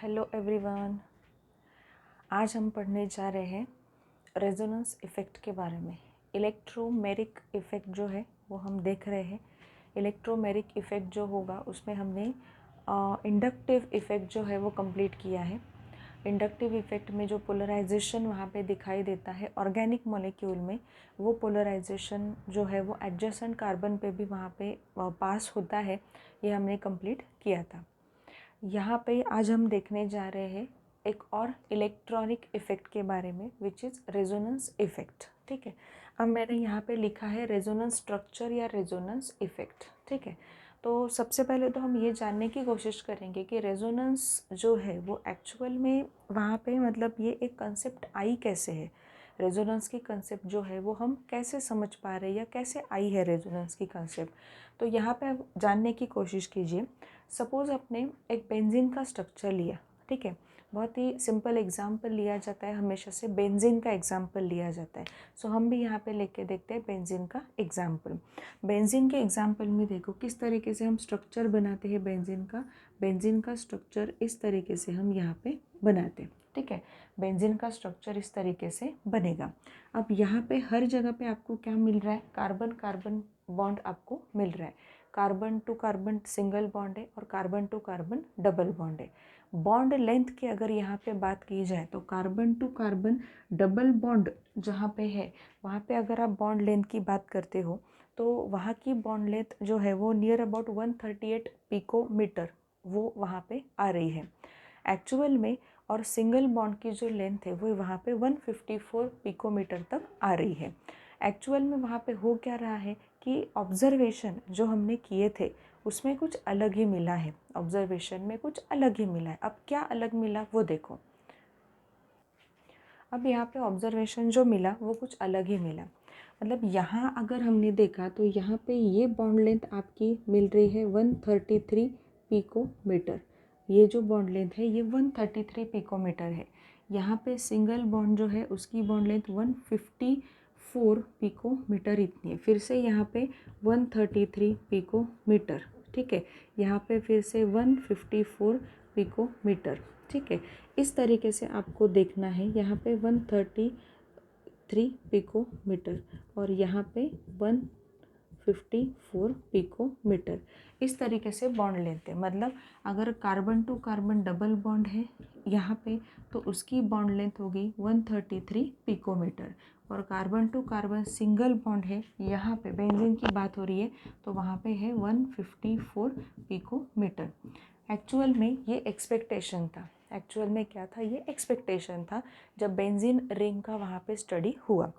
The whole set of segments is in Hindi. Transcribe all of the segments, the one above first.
Hello everyone. आज हम पढ़ने जा रहे हैं रेजोनेंस इफ़ेक्ट के बारे में। इलेक्ट्रोमेरिक इफ़ेक्ट जो है वो हम देख रहे हैं। इलेक्ट्रोमेरिक इफ़ेक्ट जो होगा उसमें हमने इंडक्टिव इफ़ेक्ट जो है वो कंप्लीट किया है। इंडक्टिव इफ़ेक्ट में जो पोलराइजेशन वहाँ पे दिखाई देता है ऑर्गेनिक मॉलिक्यूल में, वो पोलराइजेशन जो है वो एडजेसेंट कार्बन पे भी वहाँ पे पास होता है। ये हमने कंप्लीट किया था। यहाँ पे आज हम देखने जा रहे हैं एक और इलेक्ट्रॉनिक इफ़ेक्ट के बारे में, विच इज़ रेजोनेंस इफ़ेक्ट। ठीक है, अब मैंने यहाँ पे लिखा है रेजोनेंस स्ट्रक्चर या रेजोनेंस इफ़ेक्ट। ठीक है, तो सबसे पहले तो हम ये जानने की कोशिश करेंगे कि रेजोनेंस जो है वो एक्चुअल में वहाँ पे मतलब ये एक कंसेप्ट आई कैसे है। रेजोनेंस की कंसेप्ट जो है वो हम कैसे समझ पा रहे हैं या कैसे आई है रेजोनेंस की कंसेप्ट। तो यहाँ पे आप जानने की कोशिश कीजिए। सपोज़ आपने एक बेंजीन का स्ट्रक्चर लिया। ठीक है, बहुत ही सिंपल एग्जाम्पल लिया जाता है, हमेशा से बेंजीन का एग्जाम्पल लिया जाता है। सो हम भी यहाँ पे लेके देखते हैं बेंजीन का एग्जाम्पल। बेंजीन के एग्जाम्पल में देखो किस तरीके से हम स्ट्रक्चर बनाते हैं बेंजीन का। बेंजीन का स्ट्रक्चर इस तरीके से हम यहाँ पे बनाते हैं। ठीक है, बेंजीन का स्ट्रक्चर इस तरीके से बनेगा। अब यहाँ पे हर जगह पे आपको क्या मिल रहा है, कार्बन कार्बन बॉन्ड आपको मिल रहा है। Carbon to carbon single bond है और carbon to carbon double bond है। बॉन्ड लेंथ की अगर यहाँ पे बात की जाए तो carbon to carbon double bond जहाँ पे है वहाँ पे अगर आप बॉन्ड लेंथ की बात करते हो तो वहाँ की बॉन्ड लेंथ जो है वो नियर अबाउट 138 पिकोमीटर वो वहाँ पे आ रही है एक्चुअल में। और सिंगल बॉन्ड की जो लेंथ है वो वहाँ पे 154 पिकोमीटर तक आ रही है एक्चुअल में। वहाँ पे हो क्या रहा है कि ऑब्जर्वेशन जो हमने किए थे उसमें कुछ अलग ही मिला है। ऑब्जर्वेशन में कुछ अलग ही मिला है। अब क्या अलग मिला वो देखो। अब यहाँ पे ऑब्जर्वेशन जो मिला वो कुछ अलग ही मिला। मतलब यहाँ अगर हमने देखा तो यहाँ पे ये बॉन्ड लेंथ आपकी मिल रही है 133 पिकोमीटर। ये जो बॉन्ड लेंथ है ये 133 पिकोमीटर है। यहाँ पे सिंगल बॉन्ड जो है उसकी बॉन्ड लेंथ 154 पिकोमीटर इतनी है। फिर से यहाँ पे 133 पिकोमीटर। ठीक है, यहाँ पे फिर से 154 पिकोमीटर। ठीक है, इस तरीके से आपको देखना है। यहाँ पे 133 पिकोमीटर और यहाँ पे 154 पिकोमीटर। इस तरीके से बॉन्ड लेते हैं। मतलब अगर carbon to carbon double bond है यहाँ पे तो उसकी बॉन्ड लेंथ होगी 133 पिकोमीटर। और carbon to carbon single bond है यहाँ पे बेंजीन की बात हो रही है तो वहाँ पे है 154 पिकोमीटर। एक्चुअल में ये एक्सपेक्टेशन था। एक्चुअल में क्या था, ये एक्सपेक्टेशन था जब बेंजीन रिंग का वहाँ पे स्टडी हुआ।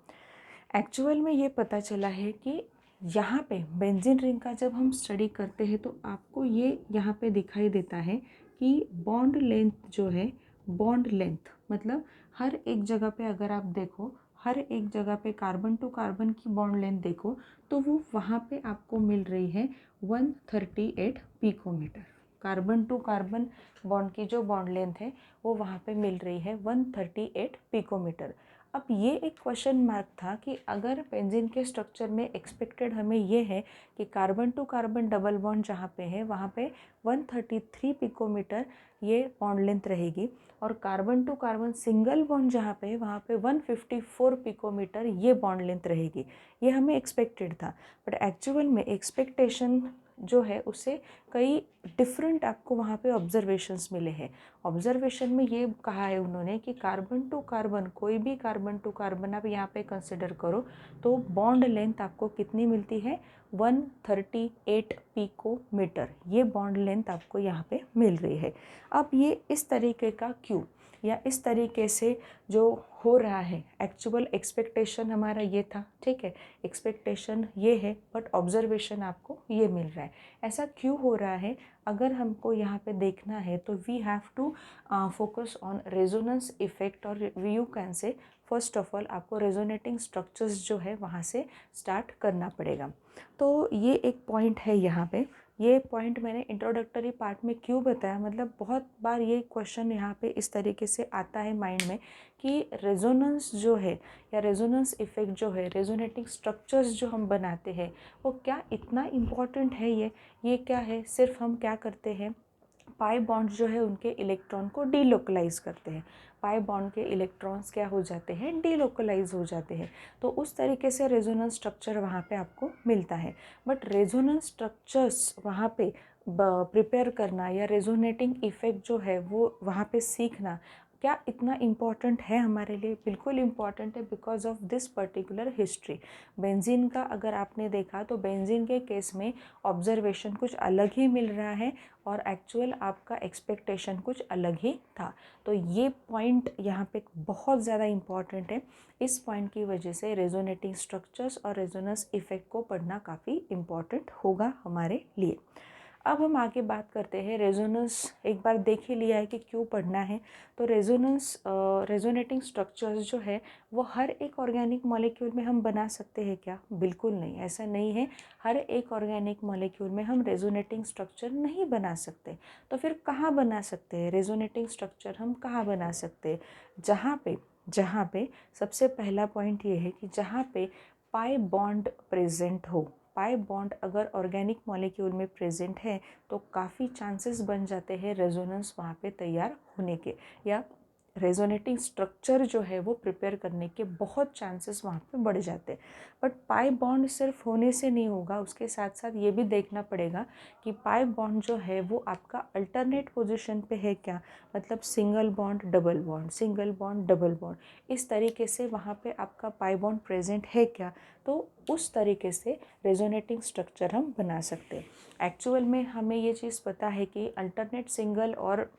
एक्चुअल में ये पता चला है कि यहाँ पे बेंजीन रिंग का जब हम स्टडी करते हैं तो आपको ये यहाँ पे दिखाई देता है कि बॉन्ड लेंथ जो है, बॉन्ड लेंथ मतलब हर एक जगह पे अगर आप देखो, हर एक जगह पे कार्बन टू कार्बन की बॉन्ड लेंथ देखो तो वो वहाँ पे आपको मिल रही है 138 picometre. Carbon to carbon bond की जो बॉन्ड लेंथ है वो वहाँ पे मिल रही है 138 पिकोमीटर। अब ये एक क्वेश्चन मार्क था कि अगर बेंजीन के स्ट्रक्चर में एक्सपेक्टेड हमें ये है कि carbon to carbon double bond जहाँ पे है वहाँ पे 133 पिकोमीटर ये बॉन्ड लेंथ रहेगी और carbon to carbon single bond जहाँ पे है वहाँ पे 154 पिकोमीटर ये बॉन्ड लेंथ रहेगी। ये हमें एक्सपेक्टेड था, बट एक्चुअल में एक्सपेक्टेशन जो है उससे कई डिफरेंट आपको वहाँ पे ऑब्जर्वेशंस मिले हैं। ऑब्जर्वेशन में ये कहा है उन्होंने कि कार्बन टू कार्बन, कोई भी कार्बन टू कार्बन आप यहाँ पे कंसिडर करो तो बॉन्ड लेंथ आपको कितनी मिलती है, 138 पिकोमीटर। ये बॉन्ड लेंथ आपको यहाँ पे मिल रही है। अब ये इस तरीके का क्यों या इस तरीके से जो हो रहा है, एक्चुअल एक्सपेक्टेशन हमारा ये था। ठीक है, एक्सपेक्टेशन ये है बट ऑब्जर्वेशन आपको ये मिल रहा है। ऐसा क्यों हो रहा है अगर हमको यहाँ पे देखना है तो we have to focus on resonance effect. और you can say first of all आपको रेजोनेटिंग स्ट्रक्चर्स जो है वहाँ से स्टार्ट करना पड़ेगा। तो ये एक पॉइंट है यहाँ पे। ये पॉइंट मैंने इंट्रोडक्टरी पार्ट में क्यों बताया, मतलब बहुत बार ये क्वेश्चन यहाँ पे इस तरीके से आता है माइंड में कि रेजोनेंस जो है या रेजोनेंस इफेक्ट जो है, रेजोनेटिंग स्ट्रक्चर्स जो हम बनाते हैं वो क्या इतना इम्पॉर्टेंट है। ये क्या है, सिर्फ हम क्या करते हैं, पाई बॉन्ड जो है उनके इलेक्ट्रॉन को डीलोकलाइज करते हैं। पाई बॉन्ड के इलेक्ट्रॉन्स क्या हो जाते हैं, डीलोकलाइज हो जाते हैं। तो उस तरीके से रेजोनेंस स्ट्रक्चर वहाँ पे आपको मिलता है। बट रेजोनेंस स्ट्रक्चर्स वहाँ पे प्रिपेयर करना या रेजोनेटिंग इफ़ेक्ट जो है वो वहाँ पे सीखना क्या इतना इम्पॉर्टेंट है हमारे लिए? बिल्कुल इम्पॉर्टेंट है, because of this particular history. Benzene का अगर आपने देखा तो बेंजीन के केस में ऑब्जर्वेशन कुछ अलग ही मिल रहा है और एक्चुअल आपका एक्सपेक्टेशन कुछ अलग ही था। तो ये पॉइंट यहाँ पे बहुत ज़्यादा इम्पॉर्टेंट है। इस पॉइंट की वजह से रेजोनेटिंग स्ट्रक्चर्स और रेजोनेंस इफ़ेक्ट को पढ़ना काफ़ी इम्पॉर्टेंट होगा हमारे लिए। अब हम आगे बात करते हैं रेजोनेंस। एक बार देख ही लिया है कि क्यों पढ़ना है। तो रेजोनेटिंग स्ट्रक्चर्स जो है वो हर एक ऑर्गेनिक मॉलिक्यूल में हम बना सकते हैं क्या? बिल्कुल नहीं, ऐसा नहीं है। हर एक ऑर्गेनिक मॉलिक्यूल में हम रेजोनेटिंग स्ट्रक्चर नहीं बना सकते। तो फिर कहाँ बना सकते हैं रेजोनेटिंग स्ट्रक्चर? हम कहाँ बना सकते हैं? जहाँ पे सबसे पहला पॉइंट ये है कि जहाँ पे पाई बॉन्ड प्रेजेंट हो। पाई बॉन्ड अगर ऑर्गेनिक मॉलिक्यूल में प्रेजेंट है तो काफ़ी चांसेस बन जाते हैं रेजोनेंस वहाँ पे तैयार होने के, या रेजोनेटिंग स्ट्रक्चर जो है वो प्रिपेयर करने के बहुत चांसेस वहाँ पे बढ़ जाते हैं। बट पाई बॉन्ड सिर्फ होने से नहीं होगा, उसके साथ साथ ये भी देखना पड़ेगा कि पाई बॉन्ड जो है वो आपका अल्टरनेट पोजीशन पे है क्या, मतलब single bond double bond, single bond double bond, इस तरीके से वहाँ पे आपका पाई बॉन्ड प्रेजेंट है क्या। तो उस तरीके से रेजोनेटिंग स्ट्रक्चर हम बना सकते हैं। एक्चुअल में हमें ये चीज़ पता है कि अल्टरनेट सिंगल और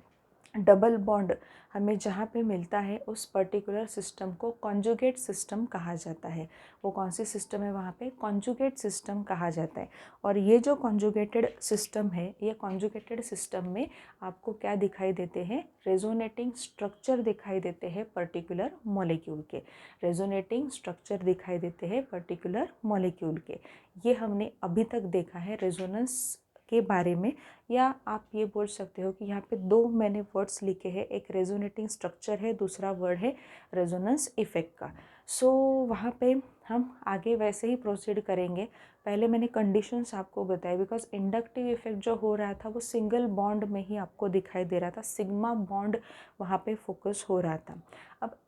डबल बॉन्ड हमें जहाँ पे मिलता है उस पर्टिकुलर सिस्टम को कॉन्जुगेट सिस्टम कहा जाता है। वो कौन सी सिस्टम है? वहाँ पे कॉन्जुगेट सिस्टम कहा जाता है। और ये जो कॉन्जुगेटेड सिस्टम है, ये कॉन्जुगेटेड सिस्टम में आपको क्या दिखाई देते हैं? रेजोनेटिंग स्ट्रक्चर दिखाई देते हैं पर्टिकुलर मॉलिक्यूल के। रेजोनेटिंग स्ट्रक्चर दिखाई देते हैं पर्टिकुलर मॉलिक्यूल के। ये हमने अभी तक देखा है रेजोनेंस के बारे में। या आप ये बोल सकते हो कि यहाँ पे दो मैंने वर्ड्स लिखे हैं, एक रेजोनेटिंग स्ट्रक्चर है, दूसरा वर्ड है रेजोनेंस इफ़ेक्ट का। सो वहाँ पे हम आगे वैसे ही प्रोसीड करेंगे। पहले मैंने कंडीशंस आपको बताए, बिकॉज इंडक्टिव इफेक्ट जो हो रहा था वो सिंगल बॉन्ड में ही आपको दिखाई दे रहा था, सिग्मा बॉन्ड वहाँ पे फोकस हो रहा था।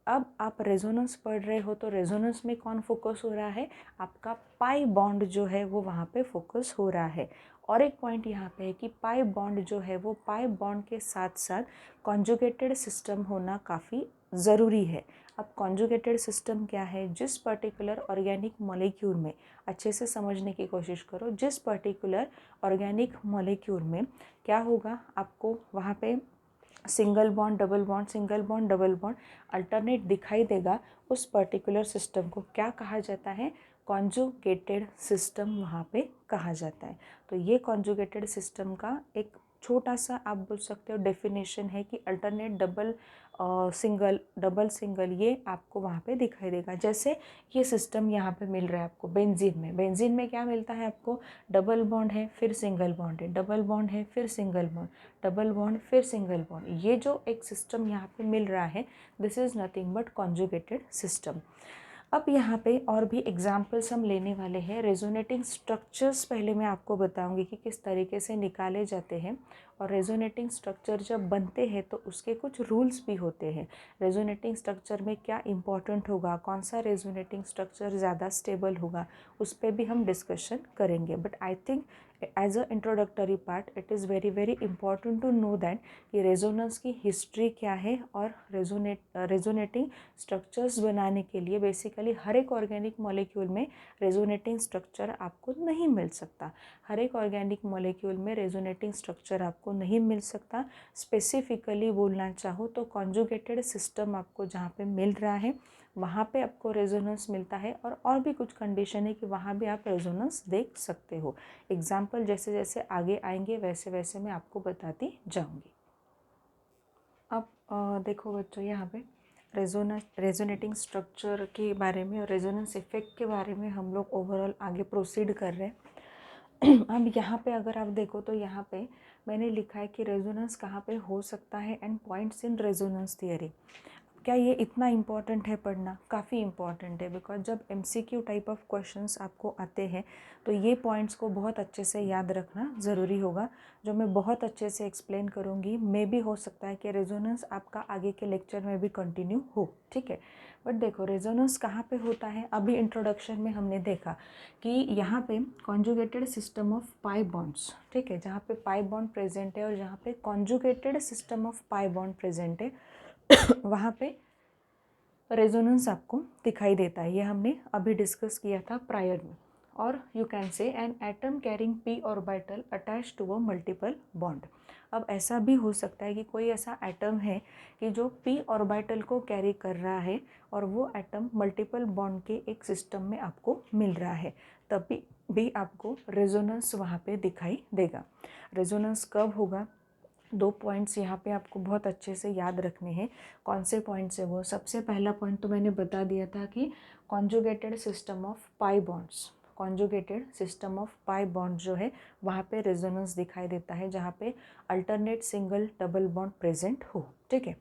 अब आप रेजोनेंस पढ़ रहे हो तो रेजोनेंस में कौन फोकस हो रहा है? आपका पाई बॉन्ड जो है वो वहाँ पे फोकस हो रहा है। और एक पॉइंट यहाँ पे है कि पाई बॉन्ड जो है वो पाई बॉन्ड के साथ साथ कॉन्जुगेटेड सिस्टम होना काफ़ी ज़रूरी है। अब कॉन्जुगेटेड सिस्टम क्या है? जिस पर्टिकुलर ऑर्गेनिक मॉलिक्यूल में, अच्छे से समझने की कोशिश करो, जिस पर्टिकुलर ऑर्गेनिक मॉलिक्यूल में क्या होगा, आपको वहाँ पे single bond double bond, single bond double bond alternate दिखाई देगा, उस पर्टिकुलर सिस्टम को क्या कहा जाता है? कॉन्जुगेटेड सिस्टम वहाँ पे कहा जाता है। तो ये कॉन्जुगेटेड सिस्टम का एक छोटा सा आप बोल सकते हो डेफिनेशन है कि alternate double single, double single, ये आपको वहाँ पे दिखाई देगा। जैसे ये सिस्टम यहाँ पे मिल रहा है आपको बेंजीन में। बेंजीन में क्या मिलता है आपको? डबल बॉन्ड है, फिर सिंगल बॉन्ड है, डबल बॉन्ड है, फिर सिंगल बॉन्ड, डबल बॉन्ड, फिर सिंगल बॉन्ड। ये जो एक सिस्टम यहाँ पे मिल रहा है, this is nothing but conjugated system. अब यहाँ पे और भी एग्जाम्पल्स हम लेने वाले हैं। रेजोनेटिंग स्ट्रक्चर्स पहले मैं आपको बताऊंगी कि किस तरीके से निकाले जाते हैं। और रेजोनेटिंग स्ट्रक्चर जब बनते हैं तो उसके कुछ रूल्स भी होते हैं। रेजोनेटिंग स्ट्रक्चर में क्या इंपॉर्टेंट होगा, कौन सा रेजोनेटिंग स्ट्रक्चर ज़्यादा स्टेबल होगा, उस पर भी हम डिस्कशन करेंगे। But I think as a introductory part it is very very important to know that कि रेजोनेंस की हिस्ट्री क्या है। और रेजोनेटिंग स्ट्रक्चर्स बनाने के लिए बेसिकली हर एक ऑर्गेनिक मॉलिक्यूल में रेजोनेटिंग स्ट्रक्चर आपको नहीं मिल सकता। हर एक ऑर्गेनिक मॉलिक्यूल में रेजोनेटिंग स्ट्रक्चर आपको नहीं मिल सकता। स्पेसिफिकली बोलना चाहो तो कॉन्जुगेटेड सिस्टम आपको जहाँ पे मिल रहा है वहाँ पे आपको रेजोनेंस मिलता है। और भी कुछ कंडीशन है कि वहाँ भी आप रेजोनेंस देख सकते हो। एग्जाम्पल जैसे जैसे आगे आएंगे वैसे वैसे मैं आपको बताती जाऊँगी। अब देखो बच्चों, यहाँ पे रेजोनेटिंग स्ट्रक्चर के बारे में और रेजोनेंस इफेक्ट के बारे में हम लोग ओवरऑल आगे प्रोसीड कर रहे हैं। अब यहाँ पे अगर आप देखो तो यहाँ पे मैंने लिखा है कि रेजोनेंस कहाँ पे हो सकता है and points in resonance theory. क्या ये इतना इम्पॉर्टेंट है पढ़ना? काफ़ी इम्पॉर्टेंट है, बिकॉज जब MCQ टाइप ऑफ क्वेश्चंस आपको आते हैं तो ये पॉइंट्स को बहुत अच्छे से याद रखना ज़रूरी होगा, जो मैं बहुत अच्छे से एक्सप्लेन करूँगी। मे भी हो सकता है कि रेजोनेंस आपका आगे के लेक्चर में भी कंटिन्यू हो, ठीक है। बट देखो रेजोनेंस कहाँ पे होता है, अभी इंट्रोडक्शन में हमने देखा कि यहाँ पे conjugated system of pi bonds, ठीक है, जहाँ पे पाई बॉन्ड प्रेजेंट है और जहाँ पे conjugated system of pi bond present है वहाँ पे रेजोनेंस आपको दिखाई देता है। ये हमने अभी डिस्कस किया था प्रायर में। और you can say an atom carrying p orbital attach to a multiple bond. अब ऐसा भी हो सकता है कि कोई ऐसा एटम है कि जो p ऑर्बिटल को कैरी कर रहा है और वो एटम मल्टीपल बॉन्ड के एक सिस्टम में आपको मिल रहा है, तभी भी आपको रेजोनेंस वहाँ पे दिखाई देगा। रेजोनेंस कब होगा? 2 पॉइंट्स यहाँ पे आपको बहुत अच्छे से याद रखने हैं। कौन से पॉइंट्स है वो? सबसे पहला पॉइंट तो मैंने बता दिया था कि conjugated system of pi bonds, conjugated system of pi bond जो है वहाँ पे रेजोनेंस दिखाई देता है, जहाँ पे alternate single double bond present हो, ठीक है।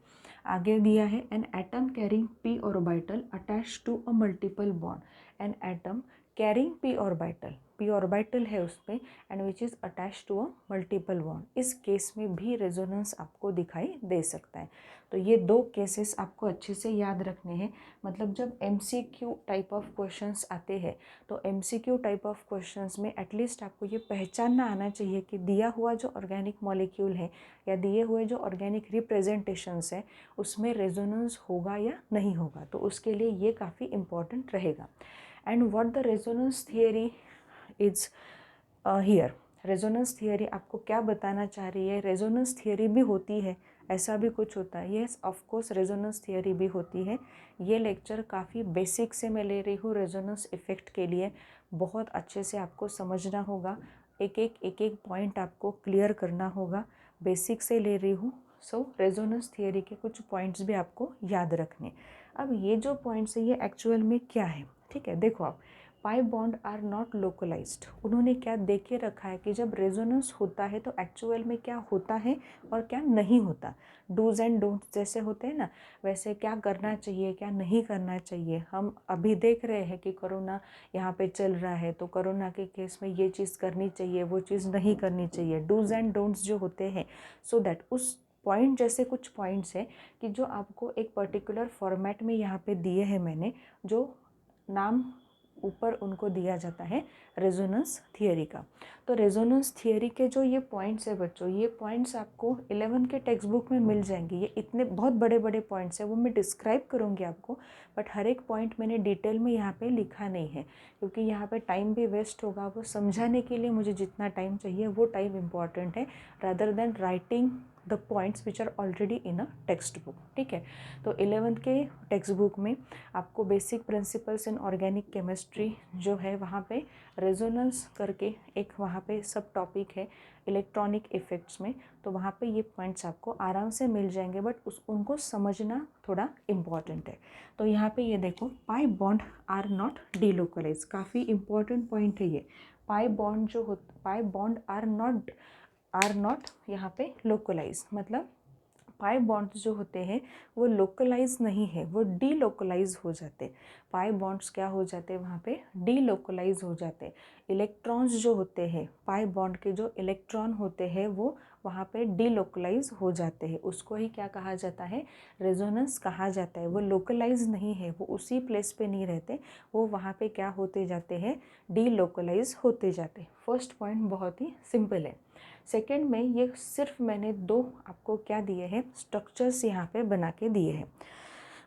आगे दिया है an atom carrying p orbital attach to a multiple bond. An atom carrying p orbital है उसमें and which is attach to a multiple bond. इस केस में भी रेजोनेंस आपको दिखाई दे सकता है। तो ये 2 केसेस आपको अच्छे से याद रखने हैं। मतलब जब MCQ टाइप ऑफ क्वेश्चंस आते हैं तो MCQ टाइप ऑफ क्वेश्चंस में एटलीस्ट आपको ये पहचानना आना चाहिए कि दिया हुआ जो ऑर्गेनिक मॉलिक्यूल है या दिए हुए जो ऑर्गेनिक रिप्रेजेंटेशंस है उसमें रेजोनेंस होगा या नहीं होगा। तो उसके लिए ये काफ़ी इम्पॉर्टेंट रहेगा। And what the resonance theory is here. Resonance theory आपको क्या बताना चाह रही है? रेजोनेंस थियरी भी होती है, ऐसा भी कुछ होता है। Yes of course resonance theory भी होती है। ये लेक्चर काफ़ी बेसिक से मैं ले रही हूँ रेजोनेंस इफ़ेक्ट के लिए। बहुत अच्छे से आपको समझना होगा, एक एक पॉइंट आपको क्लियर करना होगा। बेसिक से ले रही हूँ, सो रेजोनेंस थियरी के कुछ पॉइंट्स भी आपको याद रखने। अब ये जो पॉइंट्स है ये एक्चुअल में क्या है, ठीक है। देखो आप, pi bond are not localised. उन्होंने क्या दे के रखा है कि जब रेजोनेंस होता है तो एक्चुअल में क्या होता है और क्या नहीं होता। डूज एंड डोंट्स जैसे होते हैं ना, वैसे क्या करना चाहिए क्या नहीं करना चाहिए। हम अभी देख रहे हैं कि कोरोना यहाँ पे चल रहा है, तो कोरोना के केस में ये चीज़ करनी चाहिए, वो चीज़ नहीं करनी चाहिए। डूज एंड डोंट्स जो होते हैं, सो दैट उस पॉइंट जैसे कुछ पॉइंट्स हैं कि जो आपको एक पर्टिकुलर फॉर्मेट में यहाँ पे दिए हैं मैंने, जो नाम ऊपर उनको दिया जाता है रेजोनेंस थियरी का। तो रेजोनेंस थियरी के जो ये पॉइंट्स है बच्चों, ये पॉइंट्स आपको 11 के टेक्स्ट बुक में मिल जाएंगे। ये इतने बहुत बड़े बड़े पॉइंट्स हैं, वो मैं डिस्क्राइब करूँगी आपको, बट हर एक पॉइंट मैंने डिटेल में यहाँ पे लिखा नहीं है, क्योंकि यहाँ पे टाइम भी वेस्ट होगा। वो समझाने के लिए मुझे जितना टाइम चाहिए वो टाइम इम्पॉर्टेंट है, rather than writing the points which are already in a textbook, ठीक है। तो 11th के टेक्स्ट बुक में आपको basic principles in organic chemistry जो है वहाँ पे रेजोनेंस करके एक वहाँ पे सब टॉपिक है इलेक्ट्रॉनिक इफ़ेक्ट्स में, तो वहाँ पे ये पॉइंट्स आपको आराम से मिल जाएंगे, बट उनको समझना थोड़ा इम्पॉर्टेंट है। तो यहाँ पे ये देखो, pi bond are not delocalised, काफ़ी इम्पॉर्टेंट पॉइंट है ये। पाई बॉन्ड जो हो, पाई बॉन्ड आर नॉट यहाँ पे लोकलाइज, मतलब पाई बॉन्ड्स जो होते हैं वो लोकलाइज नहीं है, वो डीलोकलाइज हो जाते। पाई बॉन्ड्स क्या हो जाते वहाँ पे? डीलोकलाइज हो जाते। इलेक्ट्रॉन्स जो होते हैं, पाई बॉन्ड के जो इलेक्ट्रॉन होते हैं वो वहाँ पे डीलोकलाइज हो जाते हैं। उसको ही क्या कहा जाता है? रेजोनेंस कहा जाता है। वो लोकलाइज नहीं है, वो उसी प्लेस पे नहीं रहते, वो वहाँ पे क्या होते जाते हैं? डीलोकलाइज होते जाते। फर्स्ट पॉइंट बहुत ही सिंपल है। सेकेंड में ये सिर्फ मैंने 2 आपको क्या दिए हैं? स्ट्रक्चर्स यहाँ पे बना के दिए हैं।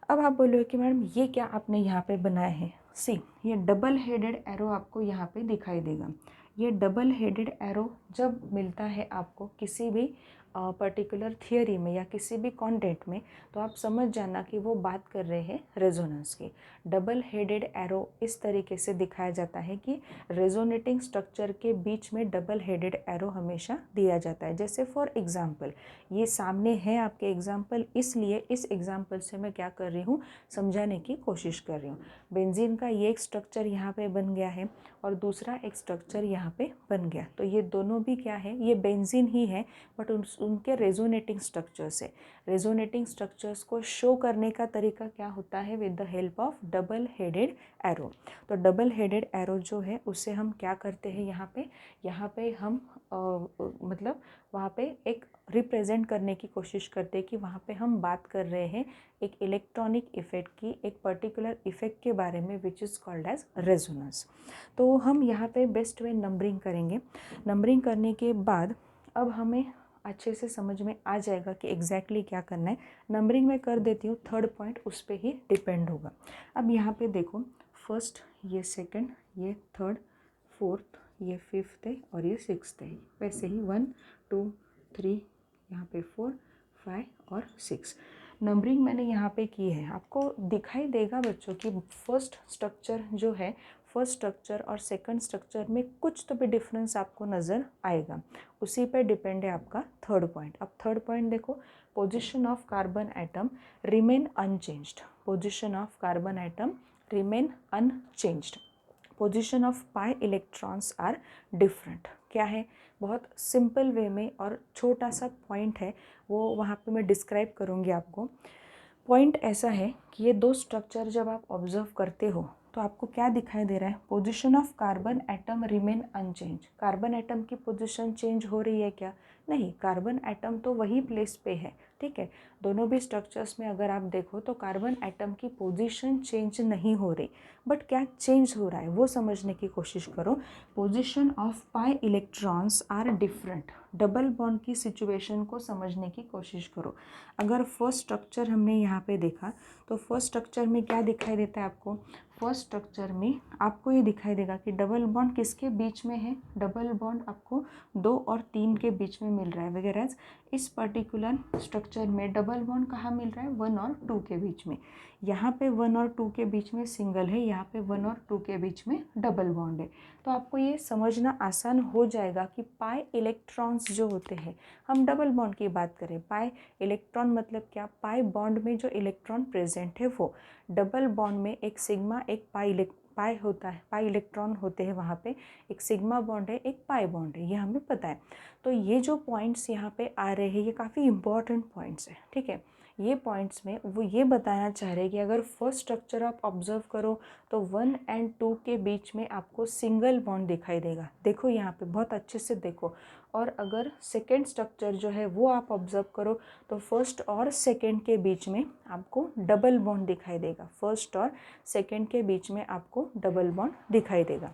अब आप बोलोगे कि मैडम ये क्या आपने यहाँ पे बनाए हैं? सी, ये डबल हेडेड एरो आपको यहाँ पे दिखाई देगा। ये डबल हेडेड एरो जब मिलता है आपको किसी भी पर्टिकुलर थियरी में या किसी भी कंटेंट में, तो आप समझ जाना कि वो बात कर रहे हैं रेजोनेंस की। डबल हेडेड एरो इस तरीके से दिखाया जाता है कि रेजोनेटिंग स्ट्रक्चर के बीच में डबल हेडेड एरो हमेशा दिया जाता है। जैसे फॉर एग्जांपल, ये सामने है आपके एग्जांपल, इसलिए इस एग्जांपल से मैं क्या कर रही हूँ? समझाने की कोशिश कर रही हूँ। बेंजीन का ये एक स्ट्रक्चर यहाँ पे बन गया है और दूसरा एक स्ट्रक्चर यहाँ पे बन गया, तो ये दोनों भी क्या है? ये बेंजीन ही है, बट उनके रेजोनेटिंग स्ट्रक्चर्स है। रेजोनेटिंग स्ट्रक्चर्स को शो करने का तरीका क्या होता है? With the help of double headed arrow. तो डबल हेडेड एरो जो है उससे हम क्या करते हैं यहाँ पे हम मतलब वहाँ पे एक रिप्रेजेंट करने की कोशिश करते हैं कि वहाँ पे हम बात कर रहे हैं एक इलेक्ट्रॉनिक इफेक्ट की, एक पर्टिकुलर इफेक्ट के बारे में, which is called as resonance. तो हम यहाँ पे बेस्ट वे नंबरिंग करेंगे। नंबरिंग करने के बाद अब हमें अच्छे से समझ में आ जाएगा कि एग्जैक्टली क्या करना है। नंबरिंग में कर देती हूँ, थर्ड पॉइंट उस पर ही डिपेंड होगा। अब यहाँ पे देखो, फर्स्ट, ये सेकंड, ये थर्ड, फोर्थ, ये फिफ्थ है और ये सिक्स्थ है। वैसे ही 1 2 3, यहाँ पे 4 5 और 6 नंबरिंग मैंने यहाँ पे की है। आपको दिखाई देगा बच्चों कि फर्स्ट स्ट्रक्चर जो है, फर्स्ट स्ट्रक्चर और सेकंड स्ट्रक्चर में कुछ तो भी डिफरेंस आपको नज़र आएगा। उसी पे डिपेंड है आपका थर्ड पॉइंट। अब थर्ड पॉइंट देखो, position of carbon atom remain unchanged. Position of carbon atom remain unchanged. Position of pi electrons are different. क्या है? बहुत सिंपल वे में और छोटा सा पॉइंट है, वो वहाँ पे मैं डिस्क्राइब करूँगी आपको। पॉइंट ऐसा है कि ये दो स्ट्रक्चर जब आप ऑब्जर्व करते हो तो आपको क्या दिखाई दे रहा है? Position of carbon atom remain unchange. Carbon atom की पोजीशन चेंज हो रही है क्या? नहीं, कार्बन एटम तो वही प्लेस पे है। ठीक है, दोनों भी स्ट्रक्चर्स में अगर आप देखो तो कार्बन एटम की पोजीशन चेंज नहीं हो रही, बट क्या चेंज हो रहा है वो समझने की कोशिश करो। Position of pi electrons are different. Double bond की सिचुएशन को समझने की कोशिश करो। अगर फर्स्ट स्ट्रक्चर हमने यहाँ पे देखा तो फर्स्ट स्ट्रक्चर में क्या दिखाई देता है आपको? फर्स्ट स्ट्रक्चर में आपको ये दिखाई देगा कि डबल बॉन्ड किसके बीच में है? डबल बॉन्ड आपको 2 और 3 के बीच में मिल रहा है। वगैरह इस पर्टिकुलर स्ट्रक्चर में डबल बॉन्ड कहाँ मिल रहा है? 1 और 2 के बीच में। यहाँ पे 1 और 2 के बीच में सिंगल है, यहाँ पे 1 और 2 के बीच में डबल बॉन्ड है। तो आपको ये समझना आसान हो जाएगा कि पाई इलेक्ट्रॉन्स जो होते हैं, हम डबल बॉन्ड की बात करें, पाई इलेक्ट्रॉन मतलब क्या? पाई बॉन्ड में जो इलेक्ट्रॉन प्रेजेंट है वो। डबल बॉन्ड में एक सिग्मा, एक पाई होता है, पाई इलेक्ट्रॉन होते हैं वहाँ पे। एक सिग्मा बॉन्ड है, एक पाई बॉन्ड है, ये हमें पता है। तो ये जो पॉइंट्स यहाँ पे आ रहे हैं ये काफ़ी इंपॉर्टेंट पॉइंट्स हैं। ठीक है, ये पॉइंट्स में वो ये बताना चाह रहे हैं कि अगर फर्स्ट स्ट्रक्चर आप ऑब्जर्व करो तो 1 और 2 के बीच में आपको सिंगल बॉन्ड दिखाई देगा। देखो यहाँ पे बहुत अच्छे से देखो। और अगर सेकेंड स्ट्रक्चर जो है वो आप ऑब्जर्व करो तो फर्स्ट और सेकेंड के बीच में आपको डबल बॉन्ड दिखाई देगा। फर्स्ट और सेकेंड के बीच में आपको डबल बॉन्ड दिखाई देगा।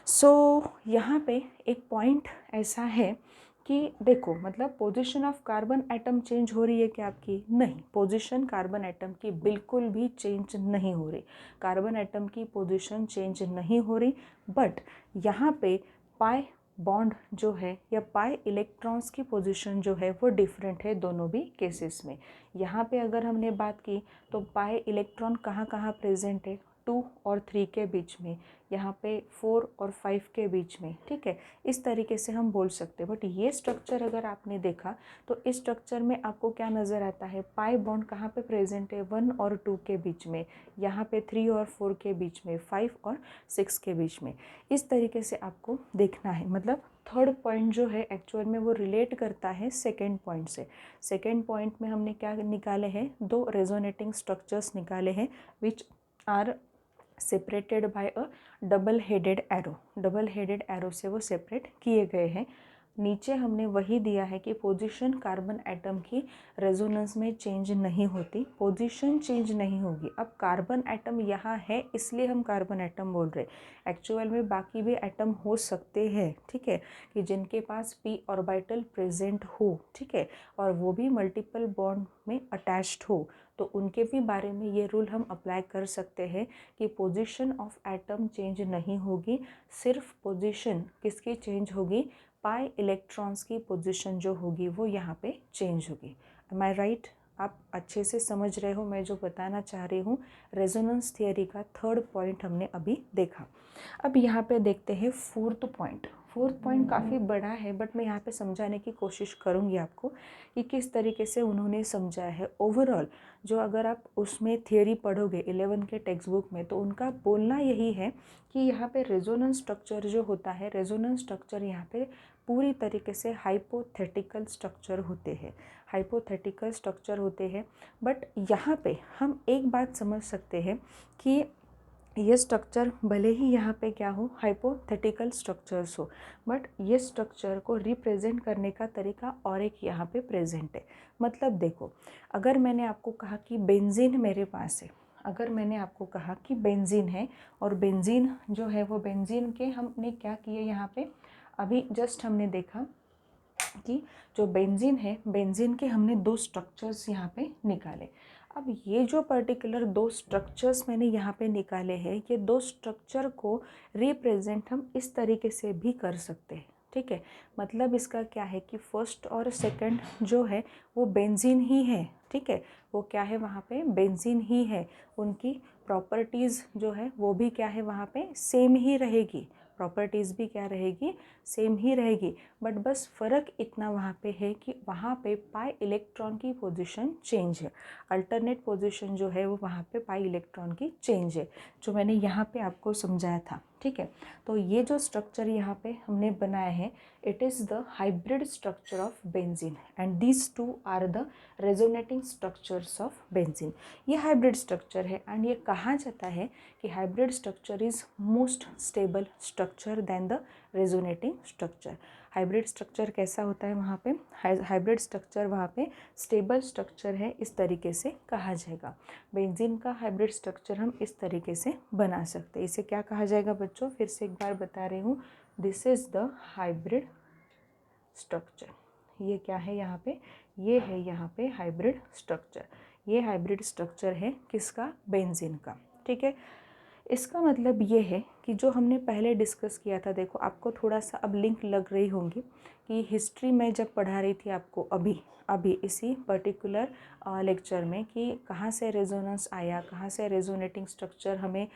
सो यहाँ पे एक पॉइंट ऐसा है कि देखो, मतलब position of carbon atom change हो रही है क्या आपकी? नहीं, पोजीशन कार्बन एटम की बिल्कुल भी चेंज नहीं हो रही। कार्बन एटम की पोजीशन चेंज नहीं हो रही, बट यहाँ पे पाई बॉन्ड जो है या पाई इलेक्ट्रॉन्स की पोजीशन जो है वो डिफरेंट है दोनों भी केसेस में। यहाँ पे अगर हमने बात की तो पाई इलेक्ट्रॉन कहाँ कहाँ प्रेजेंट है? 2 और 3 के बीच में, यहाँ पे 4 और 5 के बीच में। ठीक है, इस तरीके से हम बोल सकते हैं। बट ये स्ट्रक्चर अगर आपने देखा तो इस स्ट्रक्चर में आपको क्या नज़र आता है? पाई बॉन्ड कहाँ पे प्रेजेंट है? 1 और 2 के बीच में, यहाँ पे 3 और 4 के बीच में, 5 और 6 के बीच में। इस तरीके से आपको देखना है। मतलब थर्ड पॉइंट जो है एक्चुअल में वो रिलेट करता है सेकेंड पॉइंट से। सेकेंड पॉइंट में हमने क्या निकाले हैं? 2 रेजोनेटिंग स्ट्रक्चर्स निकाले हैं which are separated by a double headed arrow. Double headed arrow से वो सेपरेट किए गए हैं। नीचे हमने वही दिया है कि पोजीशन कार्बन एटम की रेजोनेंस में चेंज नहीं होती, पोजीशन चेंज नहीं होगी। अब कार्बन एटम यहाँ है इसलिए हम कार्बन एटम बोल रहे हैं। एक्चुअल में बाकी भी एटम हो सकते हैं, ठीक है, कि जिनके पास पी ऑर्बिटल प्रेजेंट हो, ठीक है, और वो भी मल्टीपल बॉन्ड में अटैच्ड हो, तो उनके भी बारे में ये रूल हम अप्लाई कर सकते हैं कि पोजीशन ऑफ एटम चेंज नहीं होगी। सिर्फ पोजीशन किसकी चेंज होगी? पाई इलेक्ट्रॉन्स की पोजीशन जो होगी वो यहाँ पे चेंज होगी। एम आई राइट? आप अच्छे से समझ रहे हो मैं जो बताना चाह रही हूँ। रेजोनेंस थियरी का थर्ड पॉइंट हमने अभी देखा। अब यहाँ पे देखते हैं फोर्थ पॉइंट। फोर्थ पॉइंट काफ़ी बड़ा है बट मैं यहाँ पे समझाने की कोशिश करूँगी आपको कि किस तरीके से उन्होंने समझाया है। ओवरऑल जो अगर आप उसमें थियरी पढ़ोगे 11 के टेक्स्ट बुक में तो उनका बोलना यही है कि यहाँ पे रेजोनेंस स्ट्रक्चर जो होता है, रेजोनेंस स्ट्रक्चर यहाँ पे पूरी तरीके से हाइपोथेटिकल स्ट्रक्चर होते हैं, हाइपोथेटिकल स्ट्रक्चर होते हैं। बट यहाँ पे हम एक बात समझ सकते हैं कि ये स्ट्रक्चर भले ही यहाँ पे क्या हो, हाइपोथेटिकल स्ट्रक्चर्स हो, बट ये स्ट्रक्चर को रिप्रेजेंट करने का तरीका और एक यहाँ पे प्रेजेंट है। मतलब देखो, अगर मैंने आपको कहा कि बेंजीन मेरे पास है, अगर मैंने आपको कहा कि बेंजीन है, और बेंजीन जो है वो बेंजीन के हमने क्या किए यहाँ पे, अभी जस्ट हमने देखा कि जो बेंजीन है, बेंजीन के हमने दो स्ट्रक्चर्स यहाँ पे निकाले। अब ये जो पर्टिकुलर दो स्ट्रक्चर्स मैंने यहाँ पे निकाले हैं, ये दो स्ट्रक्चर को रिप्रेजेंट हम इस तरीके से भी कर सकते हैं, ठीक है। मतलब इसका क्या है कि फर्स्ट और सेकंड जो है वो बेंजीन ही है, ठीक है, वो क्या है वहाँ पे बेंजीन ही है। उनकी प्रॉपर्टीज़ जो है वो भी क्या है वहाँ पे सेम ही रहेगी, प्रॉपर्टीज़ भी क्या रहेगी, सेम ही रहेगी। बट बस फ़र्क इतना वहाँ पे है कि वहाँ पे पाई इलेक्ट्रॉन की पोजीशन चेंज है, अल्टरनेट पोजीशन जो है वो वहाँ पे पाई इलेक्ट्रॉन की चेंज है, जो मैंने यहाँ पे आपको समझाया था, ठीक है। तो ये जो स्ट्रक्चर यहाँ पे हमने बनाया है, it is the hybrid structure of benzene and these two are the resonating structures of benzene. ये हाइब्रिड स्ट्रक्चर है एंड ये कहा जाता है कि hybrid structure is most stable structure than the resonating structure. Hybrid structure कैसा होता है वहाँ पे, हाइब्रिड स्ट्रक्चर वहाँ पे स्टेबल स्ट्रक्चर है, इस तरीके से कहा जाएगा। बेंजीन का हाइब्रिड स्ट्रक्चर हम इस तरीके से बना सकते हैं। इसे क्या कहा जाएगा बच्चों, फिर से एक बार बता रही हूँ, this is the hybrid structure. ये क्या है यहाँ पे, ये है यहाँ पे हाइब्रिड स्ट्रक्चर। ये हाइब्रिड स्ट्रक्चर है किसका, बेंजीन का, ठीक है। इसका मतलब ये है कि जो हमने पहले डिस्कस किया था, देखो आपको थोड़ा सा अब लिंक लग रही होंगी कि हिस्ट्री में जब पढ़ा रही थी आपको अभी इसी पर्टिकुलर लेक्चर में, कि कहाँ से रेजोनेंस आया, कहाँ से रेजोनेटिंग स्ट्रक्चर हमें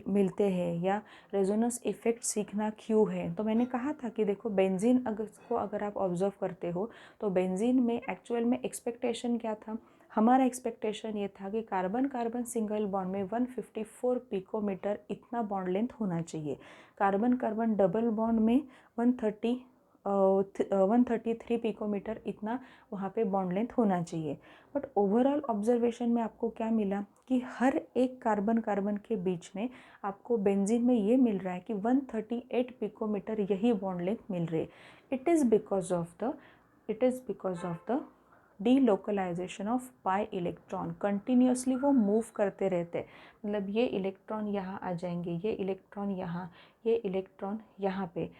मिलते हैं, या रेजोनेंस इफ़ेक्ट सीखना क्यों है। तो मैंने कहा था कि देखो बेंजीन अगर आप ऑब्जर्व करते हो तो बेंजीन में एक्चुअल में एक्सपेक्टेशन क्या था, हमारा एक्सपेक्टेशन ये था कि कार्बन कार्बन सिंगल बॉन्ड में 154 पिकोमीटर इतना बॉन्ड लेंथ होना चाहिए, कार्बन कार्बन डबल बॉन्ड में 133 पिकोमीटर इतना वहाँ पे बॉन्ड लेंथ होना चाहिए। बट ओवरऑल ऑब्जर्वेशन में आपको क्या मिला कि हर एक कार्बन कार्बन के बीच में आपको बेंजीन में ये मिल रहा है कि 138 पिकोमीटर यही बॉन्ड लेंथ मिल रही है। It is because of the delocalisation of pi electron. Continuously वो मूव करते रहते हैं, मतलब ये इलेक्ट्रॉन यहाँ आ जाएंगे, ये इलेक्ट्रॉन यहाँ, ये इलेक्ट्रॉन यहाँ पे,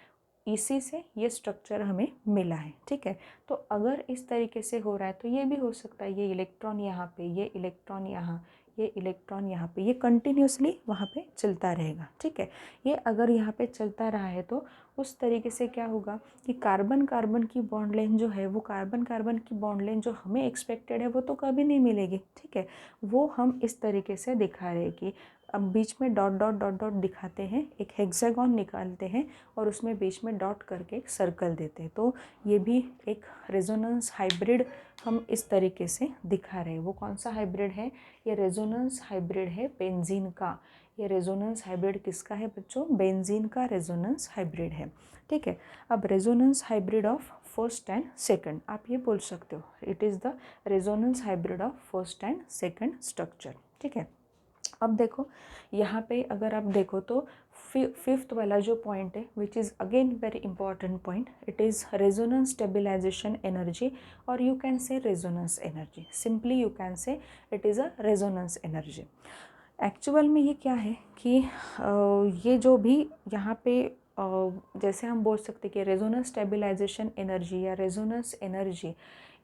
इसी से ये स्ट्रक्चर हमें मिला है, ठीक है। तो अगर इस तरीके से हो रहा है तो ये भी हो सकता है, ये इलेक्ट्रॉन यहाँ पे, ये इलेक्ट्रॉन यहाँ, ये इलेक्ट्रॉन यहाँ पे, ये कंटिन्यूसली वहाँ पे चलता रहेगा, ठीक है। ये अगर यहाँ पे चलता रहा है तो उस तरीके से क्या होगा कि कार्बन कार्बन की बॉन्ड लेंथ जो है, वो कार्बन कार्बन की बॉन्ड लेंथ जो हमें एक्सपेक्टेड है वो तो कभी नहीं मिलेगी, ठीक है। वो हम इस तरीके से दिखा रहे हैं कि अब बीच में डॉट डॉट डॉट डॉट दिखाते हैं, एक हेक्सागोन निकालते हैं और उसमें बीच में डॉट करके एक सर्कल देते हैं। तो ये भी एक रेजोनेंस हाइब्रिड हम इस तरीके से दिखा रहे हैं। वो कौन सा हाइब्रिड है, ये रेजोनेंस हाइब्रिड है बेंजीन का। ये रेजोनेंस हाइब्रिड किसका है बच्चों, बेंजीन का रेजोनेंस हाइब्रिड है, ठीक है। अब resonance hybrid of first and second, आप ये बोल सकते हो, it is the resonance hybrid of first and second structure, ठीक है। अब देखो यहाँ पे अगर आप देखो तो फिफ्थ वाला जो पॉइंट है, which is again very important point, it is resonance stabilization energy, और you can say resonance energy, simply you can say it is a resonance energy. Actual में ये क्या है कि ये जो भी यहाँ पे जैसे हम बोल सकते कि रेजोनेंस स्टेबिलाइजेशन एनर्जी या रेजोनेंस एनर्जी,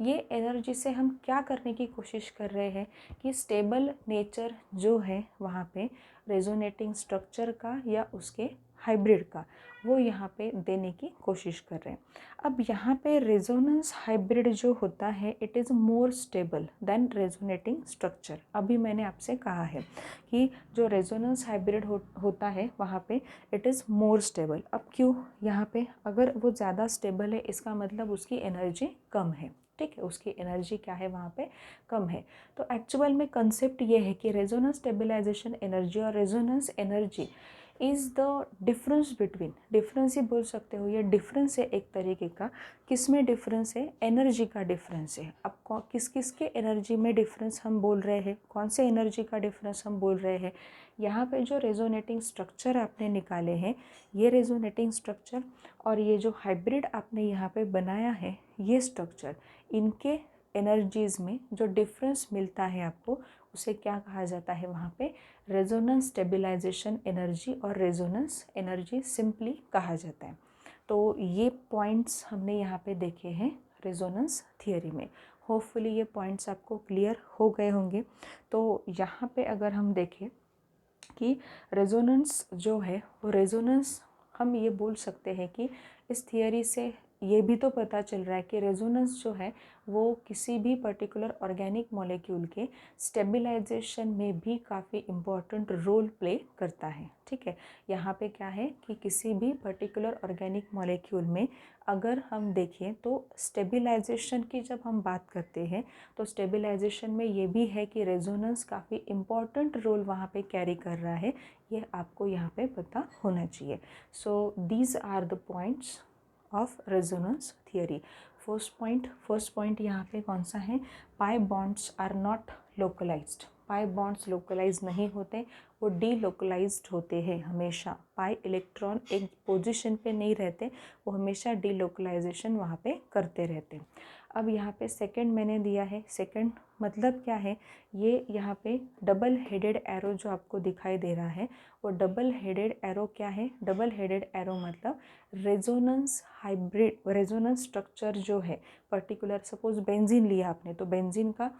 ये एनर्जी से हम क्या करने की कोशिश कर रहे हैं कि स्टेबल नेचर जो है वहाँ पे रेजोनेटिंग स्ट्रक्चर का या उसके हाइब्रिड का, वो यहाँ पे देने की कोशिश कर रहे हैं। अब यहाँ पे रेजोनेंस हाइब्रिड जो होता है, it is more stable then resonating structure. अभी मैंने आपसे कहा है कि जो रेजोनेंस हाइब्रिड होता है वहाँ पे इट इज़ मोर स्टेबल। अब क्यों, यहाँ पे अगर वो ज़्यादा स्टेबल है इसका मतलब उसकी एनर्जी कम है, ठीक है, उसकी एनर्जी क्या है वहाँ पे कम है। तो एक्चुअल में कंसेप्ट ये है कि रेजोनेंस स्टेबिलाइजेशन एनर्जी और resonance energy is the difference between, difference ही बोल सकते हो, ये डिफरेंस है एक तरीके का। किस में डिफरेंस है? एनर्जी का डिफरेंस है। अब किस किस के एनर्जी में डिफरेंस हम बोल रहे हैं, कौन से एनर्जी का डिफरेंस हम बोल रहे हैं? यहाँ पे जो रेजोनेटिंग स्ट्रक्चर आपने निकाले हैं, ये रेजोनेटिंग स्ट्रक्चर और ये जो हाइब्रिड आपने यहाँ पे बनाया है, ये स्ट्रक्चर, इनके एनर्जीज़ में जो डिफरेंस मिलता है आपको, उसे क्या कहा जाता है? वहाँ पे रेजोनेंस स्टेबलाइजेशन एनर्जी और रेजोनेंस एनर्जी सिंपली कहा जाता है। तो ये पॉइंट्स हमने यहाँ पे देखे हैं रेजोनेंस थियोरी में। होपफुली ये पॉइंट्स आपको क्लियर हो गए होंगे। तो यहाँ पे अगर हम देखें कि रेजोनेंस जो है वो रेजोनेंस, हम ये बोल सकते हैं कि इस थियोरी से ये भी तो पता चल रहा है कि रेजोनेंस जो है वो किसी भी पर्टिकुलर ऑर्गेनिक मॉलिक्यूल के स्टेबलाइजेशन में भी काफ़ी इम्पोर्टेंट रोल प्ले करता है। ठीक है, यहाँ पे क्या है कि किसी भी पर्टिकुलर ऑर्गेनिक मॉलिक्यूल में अगर हम देखें तो स्टेबलाइजेशन की जब हम बात करते हैं तो स्टेबलाइजेशन में ये भी है कि रेजोनेंस काफ़ी इम्पॉर्टेंट रोल वहाँ पे कैरी कर रहा है, ये आपको यहाँ पे पता होना चाहिए। So these are the points of resonance theory. First point यहाँ पे कौन सा है? Pi bonds are not localised. Pi bonds localise नहीं होते, वो डीलोकलाइज्ड होते हैं हमेशा। पाई इलेक्ट्रॉन एक पोजीशन पे नहीं रहते, वो हमेशा डीलोकलाइजेशन वहाँ पे करते रहते हैं। अब यहाँ पे सेकंड मैंने दिया है, सेकंड मतलब क्या है? ये यहाँ पे डबल हेडेड एरो जो आपको दिखाई दे रहा है, वो डबल हेडेड एरो क्या है? डबल हेडेड एरो मतलब रेजोनेंस हाइब्रिड, रेजोनेंस स्ट्रक्चर जो है पर्टिकुलर, सपोज बेंजीन लिया आपने, तो बेंजीन का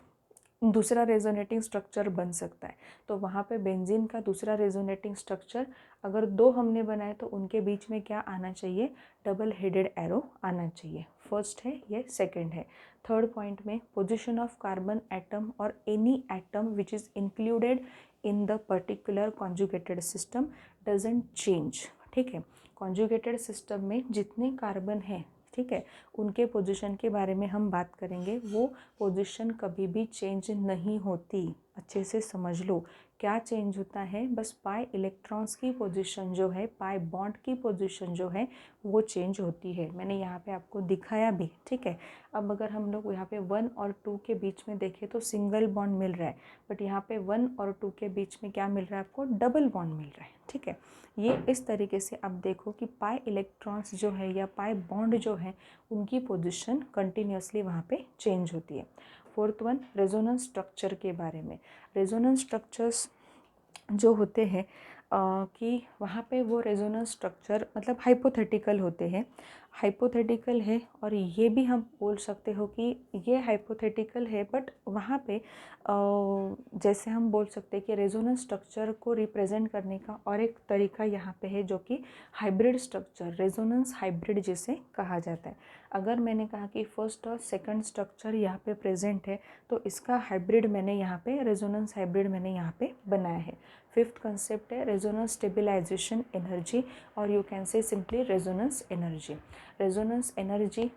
दूसरा रेजोनेटिंग स्ट्रक्चर बन सकता है। तो वहाँ पे बेंजीन का दूसरा रेजोनेटिंग स्ट्रक्चर अगर दो हमने बनाए तो उनके बीच में क्या आना चाहिए? डबल हेडेड एरो आना चाहिए। फर्स्ट है ये, सेकंड है। थर्ड पॉइंट में पोजीशन ऑफ कार्बन एटम और any atom which is included in the particular conjugated system doesn't change. ठीक है, कॉन्जुगेटेड सिस्टम में जितने कार्बन हैं, ठीक है, उनके पोजीशन के बारे में हम बात करेंगे। वो पोजीशन कभी भी चेंज नहीं होती, अच्छे से समझ लो। क्या चेंज होता है? बस पाई इलेक्ट्रॉन्स की पोजीशन जो है, पाई बॉन्ड की पोजीशन जो है वो चेंज होती है। मैंने यहाँ पे आपको दिखाया भी। ठीक है, अब अगर हम लोग यहाँ पे 1 और 2 के बीच में देखें तो सिंगल बॉन्ड मिल रहा है, बट यहाँ पे 1 और 2 के बीच में क्या मिल रहा है आपको? डबल बॉन्ड मिल रहा है। ठीक है, ये इस तरीके से अब देखो कि पाई इलेक्ट्रॉन्स जो है या पाई बॉन्ड जो है उनकी पोजीशन कंटिन्यूसली वहाँ पे चेंज होती है। फोर्थ वन, रेजोनेंस स्ट्रक्चर के बारे में। रेजोनेंस स्ट्रक्चर्स जो होते हैं कि वहाँ पे वो रेजोनेंस स्ट्रक्चर मतलब हाइपोथेटिकल होते हैं, हाइपोथेटिकल है। और ये भी हम बोल सकते हो कि ये हाइपोथेटिकल है, बट वहाँ पे जैसे हम बोल सकते हैं कि रेजोनेंस स्ट्रक्चर को रिप्रेजेंट करने का और एक तरीका यहाँ पे है जो कि हाइब्रिड स्ट्रक्चर, रेजोनेंस हाइब्रिड जिसे कहा जाता है। अगर मैंने कहा कि फर्स्ट और सेकंड स्ट्रक्चर यहाँ पे प्रेजेंट है तो इसका हाइब्रिड मैंने यहाँ पे, रेजोनेंस हाइब्रिड मैंने यहाँ पे बनाया है। फिफ्थ कंसेप्ट है रेजोनेंस स्टेबलाइजेशन एनर्जी, और यू कैन से simply resonance energy. Resonance energy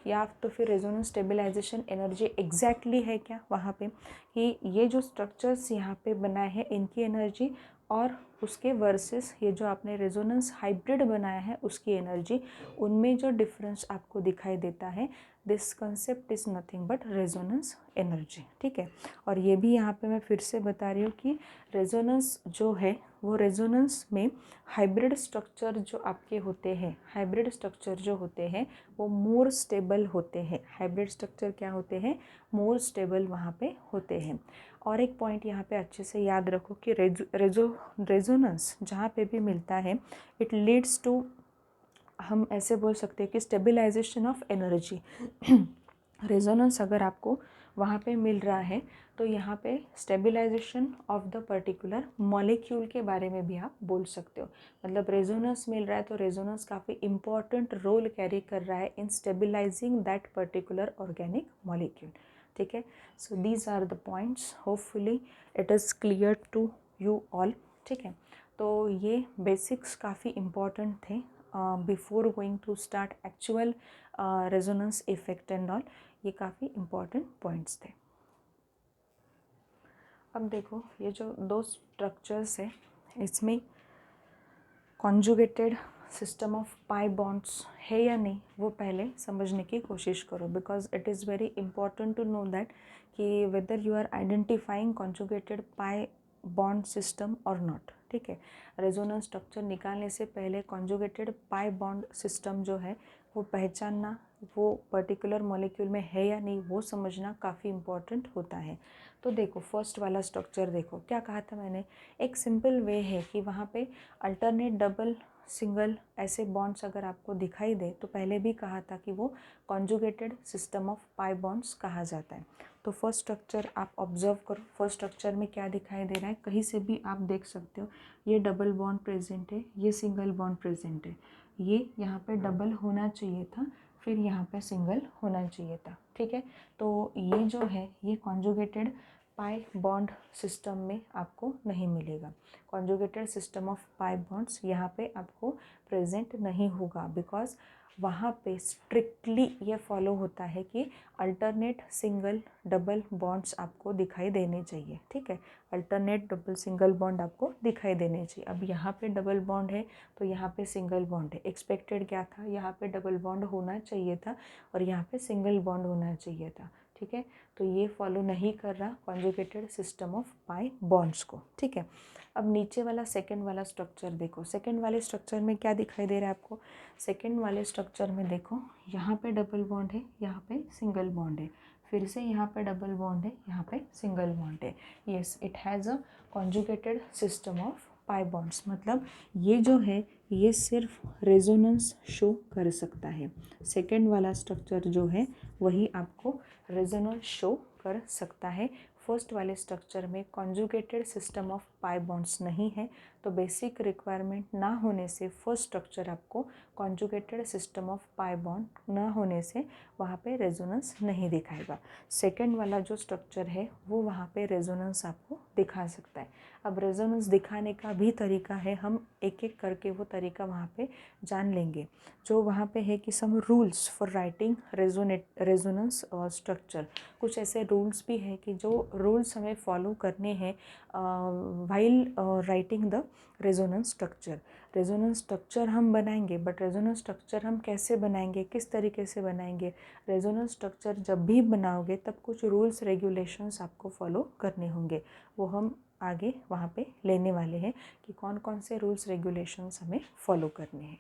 या तो फिर रेजोनेंस स्टेबलाइजेशन एनर्जी एग्जैक्टली है क्या वहाँ पे, कि ये जो स्ट्रक्चर्स यहाँ पे बनाए हैं इनकी एनर्जी और उसके वर्सेस ये जो आपने रेजोनेंस हाइब्रिड बनाया है उसकी एनर्जी, उनमें जो डिफरेंस आपको दिखाई देता है, this concept is nothing but resonance energy. ठीक है, और ये भी यहाँ पे मैं फिर से बता रही हूँ कि रेजोनेंस जो है वो रेजोनेंस में हाइब्रिड स्ट्रक्चर जो आपके होते हैं, हाइब्रिड स्ट्रक्चर जो होते हैं वो मोर स्टेबल होते हैं। हाइब्रिड स्ट्रक्चर क्या होते हैं? मोर स्टेबल वहाँ पे होते हैं। और एक पॉइंट यहाँ पे अच्छे से याद रखो कि रेजोनेंस जहाँ पे भी मिलता है इट लीड्स टू, हम ऐसे बोल सकते हैं कि स्टेबलाइजेशन ऑफ एनर्जी। रेजोनेंस अगर आपको वहाँ पे मिल रहा है तो यहाँ पे stabilisation of the particular molecule के बारे में भी आप बोल सकते हो। मतलब रेजोनेंस मिल रहा है तो रेजोनेंस काफ़ी इम्पॉर्टेंट रोल कैरी कर रहा है in stabilizing that particular organic molecule. ठीक है, so these are the points, hopefully it is clear to you all. ठीक है, तो ये बेसिक्स काफ़ी इम्पॉर्टेंट थे before going to start actual resonance effect and all. ये काफ़ी इम्पॉर्टेंट पॉइंट्स थे। अब देखो ये जो दो स्ट्रक्चर्स है इसमें conjugated system of pi bonds है या नहीं वो पहले समझने की कोशिश करो, because it is very important to know that कि whether you are identifying conjugated pi bond system और नॉट। ठीक है, रेजोनेंस स्ट्रक्चर निकालने से पहले कॉन्जुगेटेड पाई बॉन्ड सिस्टम जो है वो पहचानना, वो पर्टिकुलर मॉलिक्यूल में है या नहीं वो समझना काफ़ी इम्पॉर्टेंट होता है। तो देखो फर्स्ट वाला स्ट्रक्चर देखो, क्या कहा था मैंने, एक सिंपल वे है कि वहाँ पे अल्टरनेट डबल सिंगल ऐसे बॉन्ड्स अगर आपको दिखाई दे तो पहले भी कहा था कि वो conjugated system of pi bonds कहा जाता है। तो फर्स्ट स्ट्रक्चर आप ऑब्जर्व करो, फर्स्ट स्ट्रक्चर में क्या दिखाई दे रहा है, कहीं से भी आप देख सकते हो, ये डबल बॉन्ड प्रेजेंट है, ये सिंगल बॉन्ड प्रेजेंट है, ये यहाँ पे डबल होना चाहिए था, फिर यहाँ पे सिंगल होना चाहिए था। ठीक है, तो ये जो है ये कॉन्जुगेटेड पाई बॉन्ड सिस्टम में आपको नहीं मिलेगा। Conjugated system of pi bonds यहाँ पे आपको प्रेजेंट नहीं होगा, बिकॉज वहाँ पे स्ट्रिक्टली ये फॉलो होता है कि अल्टरनेट सिंगल डबल बॉन्ड्स आपको दिखाई देने चाहिए। ठीक है, अल्टरनेट डबल सिंगल बॉन्ड आपको दिखाई देने चाहिए। अब यहाँ पे डबल बॉन्ड है तो यहाँ पे सिंगल बॉन्ड है, एक्सपेक्टेड क्या था, यहाँ पे डबल बॉन्ड होना चाहिए था और यहाँ पे सिंगल बॉन्ड होना चाहिए था। ठीक है, तो ये फॉलो नहीं कर रहा conjugated system of pi bonds को। ठीक है, अब नीचे वाला सेकंड वाला स्ट्रक्चर देखो, सेकंड वाले स्ट्रक्चर में क्या दिखाई दे रहा है आपको, सेकंड वाले स्ट्रक्चर में देखो यहाँ पे डबल बॉन्ड है, यहाँ पे सिंगल बॉन्ड है, फिर से यहाँ पे डबल बॉन्ड है, यहाँ पे सिंगल बॉन्ड है। Yes, it has a conjugated system of pi bonds, मतलब ये जो है ये सिर्फ रेजोनेंस शो कर सकता है। सेकंड वाला स्ट्रक्चर जो है वही आपको रेजोनेंस शो कर सकता है। फर्स्ट वाले स्ट्रक्चर में conjugated system of pi bonds नहीं है, तो बेसिक रिक्वायरमेंट ना होने से फर्स्ट स्ट्रक्चर आपको conjugated system of pi bond ना होने से वहाँ पे रेजोनेंस नहीं दिखाएगा। सेकंड वाला जो स्ट्रक्चर है वो वहाँ पे रेजोनेंस आपको दिखा सकता है। अब रेजोनेंस दिखाने का भी तरीका है, हम एक एक करके वो तरीका वहाँ पे जान लेंगे। जो वहाँ पे है कि some rules for writing resonance structure, कुछ ऐसे रूल्स भी है कि जो रूल्स हमें फॉलो करने हैं while writing the resonance structure. Resonance structure हम बनाएंगे, बट रेजोनेंस स्ट्रक्चर हम कैसे बनाएंगे, किस तरीके से बनाएंगे, रेजोनेंस स्ट्रक्चर जब भी बनाओगे तब कुछ रूल्स रेगुलेशंस आपको फॉलो करने होंगे। वो हम आगे वहाँ पे लेने वाले हैं कि कौन कौन से रूल्स रेगुलेशंस हमें फॉलो करने हैं।